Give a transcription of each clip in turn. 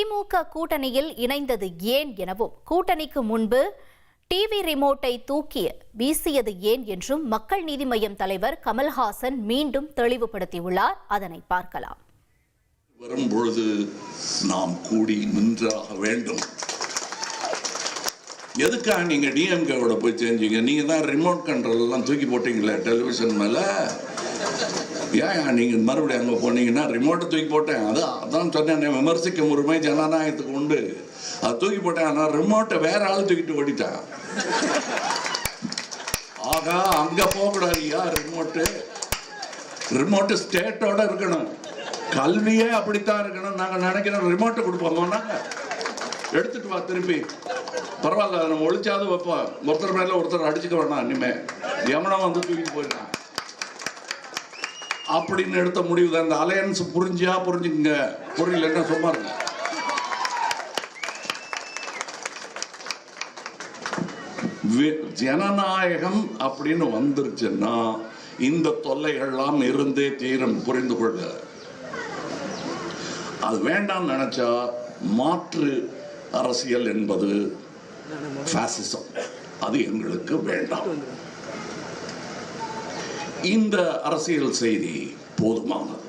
திமுக கூட்டணியில் இணைந்தது ஏன் எனவும், கூட்டணிக்கு முன்பு டிவி ரிமோட்டை தூக்கி வீசியது ஏன் என்றும் மக்கள் நீதி மய்யம் தலைவர் கமல்ஹாசன் மீண்டும் தெளிவுபடுத்தியுள்ளார். அதனை பார்க்கலாம். வரும்பொழுது நாம் கூடி நின்றாக வேண்டும். எதுக்காக நீங்க டிஎம்கேவோட போய் செஞ்சீங்க? நீங்க தான் ரிமோட் கண்ட்ரோல் எல்லாம் தூக்கி போட்டீங்களே டெலிவிஷன் மேல. ஏன் நீங்க மறுபடியும் அங்க போனீங்கன்னா ரிமோட்டை தூக்கி போட்டேன், அதான் சொன்னேன், விமர்சிக்கும் உரிமை ஜனநாயகத்துக்கு உண்டு. அதை தூக்கி போட்டேன். ஆனால் ரிமோட்டை வேற ஆள் தூக்கிட்டு ஓடிட்டான். ஆகா, அங்க போகக்கூடாதுயா. ரிமோட்டு ஸ்டேட்டோட இருக்கணும். கல்வியே அப்படித்தான் இருக்கணும். நாங்க நினைக்கிறோம் ரிமோட்டை கொடுப்போம், எடுத்துட்டு வா திருப்பி, பரவாயில்ல, நம்ம ஒழிச்சாவது வைப்போம். ஒருத்தர் மேல ஒருத்தர் அடிச்சுக்க வேணாம். இனிமே எவனும் வந்து தூக்கிட்டு போயிடலாம் அப்படின்னு எடுத்த முடிவு தான். இந்த அலையன்ஸ் புரிஞ்சுங்க, புரியலன்னா சும்மா இருங்க. ஜனநாயகம் அப்படின்னு வந்துருச்சுன்னா இந்த தொல்லைகள்லாம் இருந்தே தீரும். புரிந்து கொள்ள அது வேண்டாம் நினைச்சா மாற்று அரசியல் என்பது பாசிசம், அது எங்களுக்கு வேண்டாம். இந்த அரசியல் செய்தி போதுமானது.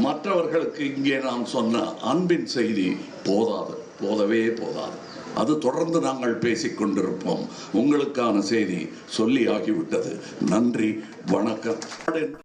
மற்றவர்களுக்கு இங்கே நாம் சொன்ன அன்பின் செய்தி போதவே போதாது. அது தொடர்ந்து நாங்கள் பேசிக் கொண்டிருப்போம். உங்களுக்கான செய்தி சொல்லி ஆகிவிட்டது. நன்றி, வணக்கம்.